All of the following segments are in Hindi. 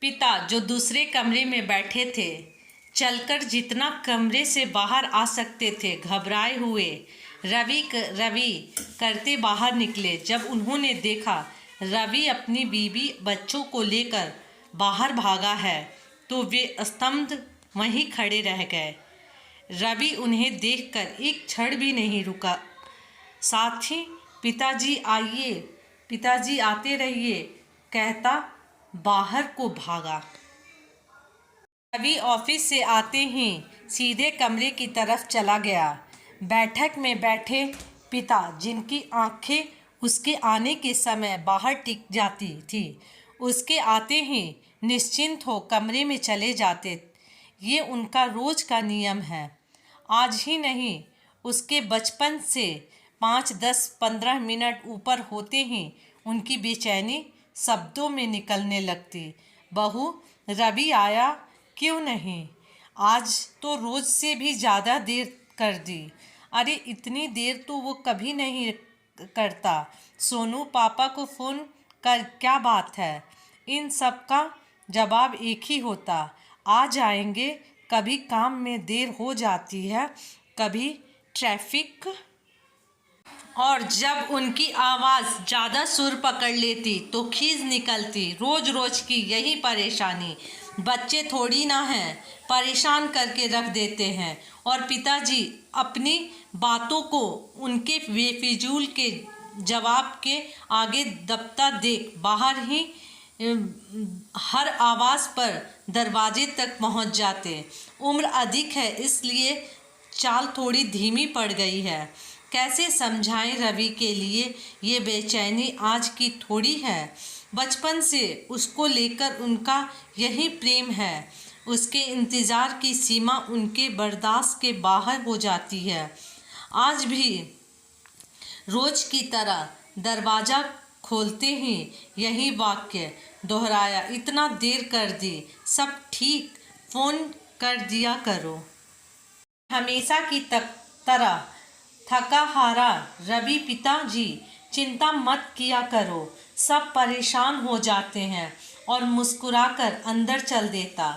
पिता जो दूसरे कमरे में बैठे थे चलकर जितना कमरे से बाहर आ सकते थे घबराए हुए रवि करते बाहर निकले। जब उन्होंने देखा रवि अपनी बीवी बच्चों को लेकर बाहर भागा है तो वे स्तब्ध वहीं खड़े रह गए। रवि उन्हें देखकर एक क्षण भी नहीं रुका। साथ ही पिताजी आइए, पिताजी आते रहिए कहता बाहर को भागा। रवि ऑफिस से आते ही सीधे कमरे की तरफ चला गया। बैठक में बैठे पिता जिनकी आंखें उसके आने के समय बाहर टिक जाती थी, उसके आते ही निश्चिंत हो कमरे में चले जाते। ये उनका रोज का नियम है। आज ही नहीं, उसके बचपन से 5-10-15 मिनट ऊपर होते ही उनकी बेचैनी शब्दों में निकलने लगती। बहू, रवि आया क्यों नहीं? आज तो रोज से भी ज़्यादा देर कर दी। अरे इतनी देर तो वो कभी नहीं करता। सोनू, पापा को फ़ोन कर, क्या बात है? इन सब का जवाब एक ही होता, आ जाएंगे। कभी काम में देर हो जाती है, कभी ट्रैफिक, और जब उनकी आवाज़ ज़्यादा सुर पकड़ लेती तो खीज निकलती। रोज रोज की यही परेशानी। बच्चे थोड़ी ना हैं, परेशान करके रख देते हैं। और पिताजी अपनी बातों को उनके बेफिजूल के जवाब के आगे दबता देख बाहर ही हर आवाज़ पर दरवाजे तक पहुंच जाते। उम्र अधिक है इसलिए चाल थोड़ी धीमी पड़ गई है। कैसे समझाएं रवि के लिए ये बेचैनी आज की थोड़ी है। बचपन से उसको लेकर उनका यही प्रेम है। उसके इंतज़ार की सीमा उनके बर्दाश्त के बाहर हो जाती है। आज भी रोज की तरह दरवाज़ा खोलते ही यही वाक्य दोहराया, इतना देर कर दी, सब ठीक, फ़ोन कर दिया करो। हमेशा की तरह थका हारा रवि, पिताजी चिंता मत किया करो, सब परेशान हो जाते हैं, और मुस्कुराकर अंदर चल देता।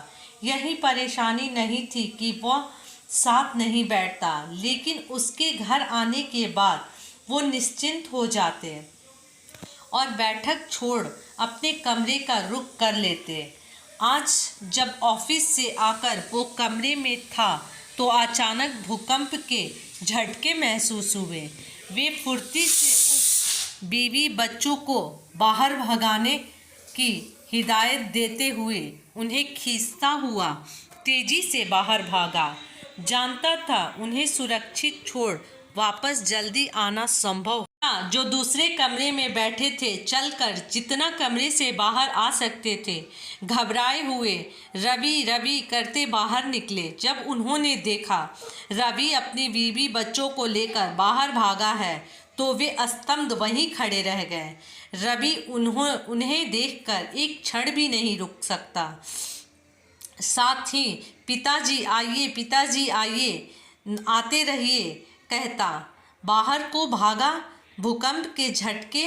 यही परेशानी नहीं थी कि वह साथ नहीं बैठता, लेकिन उसके घर आने के बाद वो निश्चिंत हो जाते और बैठक छोड़ अपने कमरे का रुख कर लेते। आज जब ऑफिस से आकर वो कमरे में था तो अचानक भूकंप के झटके महसूस हुए। वे फुर्ती से उस बीवी बच्चों को बाहर भगाने की हिदायत देते हुए उन्हें खींचता हुआ तेजी से बाहर भागा। जानता था उन्हें सुरक्षित छोड़ वापस जल्दी आना संभव। जो दूसरे कमरे में बैठे थे चलकर जितना कमरे से बाहर आ सकते थे घबराए हुए रवि करते बाहर निकले। जब उन्होंने देखा रवि अपनी बीवी बच्चों को लेकर बाहर भागा है तो वे स्तब्ध वहीं खड़े रह गए। रवि उन्हें देखकर एक क्षण भी नहीं रुक सकता। साथ ही पिताजी आइए, आते रहिए कहता बाहर को भागा। भूकंप के झटके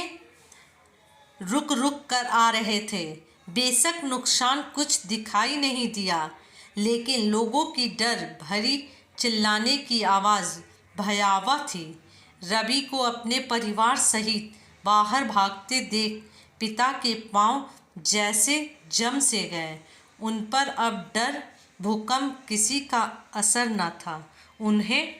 रुक कर आ रहे थे। बेशक नुकसान कुछ दिखाई नहीं दिया, लेकिन लोगों की डर भरी चिल्लाने की आवाज़ भयावह थी। रवि को अपने परिवार सहित बाहर भागते देख पिता के पांव जैसे जम से गए। उन पर अब डर, भूकंप किसी का असर न था। उन्हें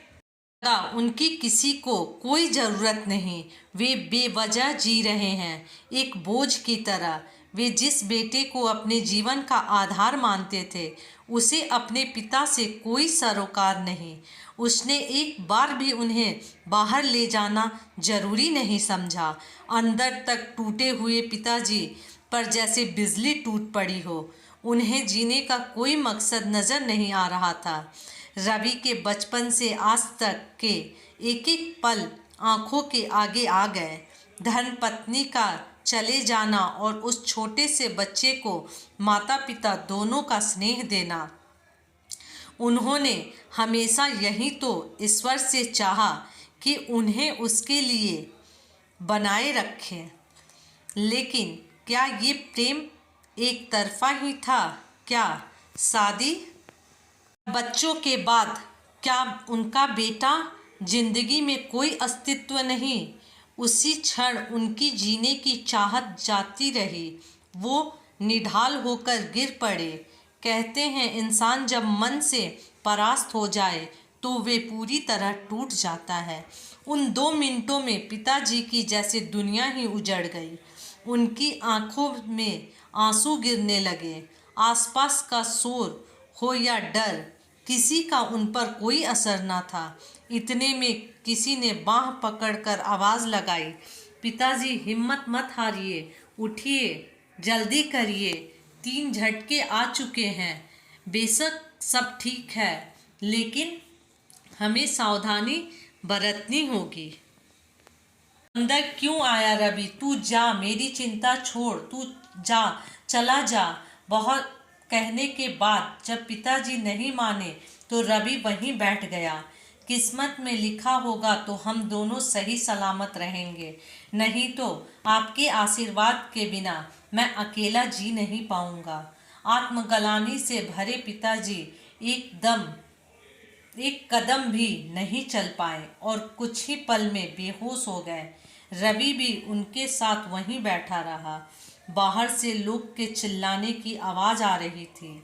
उनकी किसी को कोई ज़रूरत नहीं। वे बेवजह जी रहे हैं, एक बोझ की तरह। वे जिस बेटे को अपने जीवन का आधार मानते थे उसे अपने पिता से कोई सरोकार नहीं। उसने एक बार भी उन्हें बाहर ले जाना जरूरी नहीं समझा। अंदर तक टूटे हुए पिताजी पर जैसे बिजली टूट पड़ी हो। उन्हें जीने का कोई मकसद नज़र नहीं आ रहा था। रवि के बचपन से आज तक के एक एक पल आंखों के आगे आ गए। धर्म पत्नी का चले जाना और उस छोटे से बच्चे को माता पिता दोनों का स्नेह देना। उन्होंने हमेशा यही तो ईश्वर से चाहा कि उन्हें उसके लिए बनाए रखें। लेकिन क्या ये प्रेम एक तरफा ही था क्या? शादी बच्चों के बाद क्या उनका बेटा जिंदगी में कोई अस्तित्व नहीं? उसी क्षण उनकी जीने की चाहत जाती रही। वो निढाल होकर गिर पड़े। कहते हैं इंसान जब मन से परास्त हो जाए तो वे पूरी तरह टूट जाता है। उन 2 मिनटों में पिताजी की जैसे दुनिया ही उजड़ गई। उनकी आंखों में आंसू गिरने लगे। आसपास का शोर हो या डर, किसी का उन पर कोई असर न था। इतने में किसी ने बाँह पकड़कर आवाज़ लगाई, पिताजी हिम्मत मत हारिए, उठिए, जल्दी करिए, 3 झटके आ चुके हैं। बेशक सब ठीक है, लेकिन हमें सावधानी बरतनी होगी। अंदर क्यों आया रवि? तू जा, मेरी चिंता छोड़, तू जा, चला जा। बहुत कहने के बाद जब पिताजी नहीं माने तो रवि वहीं बैठ गया। किस्मत में लिखा होगा तो हम दोनों सही सलामत रहेंगे, नहीं तो आपके आशीर्वाद के बिना मैं अकेला जी नहीं पाऊंगा। आत्मग्लानि से भरे पिताजी एक कदम भी नहीं चल पाए और कुछ ही पल में बेहोश हो गए। रवि भी उनके साथ वहीं बैठा रहा। बाहर से लोग के चिल्लाने की आवाज़ आ रही थी।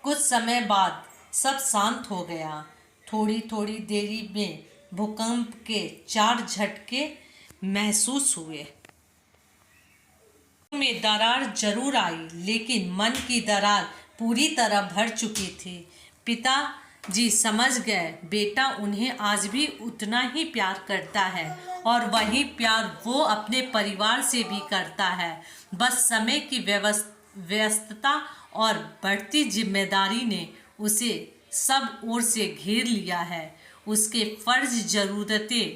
कुछ समय बाद सब शांत हो गया। थोड़ी थोड़ी देरी में भूकंप के 4 झटके महसूस हुए। में दरार जरूर आई, लेकिन मन की दरार पूरी तरह भर चुकी थी। पिताजी समझ गए बेटा उन्हें आज भी उतना ही प्यार करता है और वही प्यार वो अपने परिवार से भी करता है। बस समय की व्यस्तता और बढ़ती जिम्मेदारी ने उसे सब ओर से घेर लिया है। उसके फर्ज, ज़रूरतें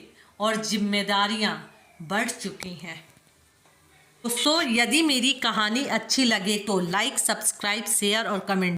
और जिम्मेदारियां बढ़ चुकी हैं। दोस्तों, यदि मेरी कहानी अच्छी लगे तो लाइक, सब्सक्राइब, शेयर और कमेंट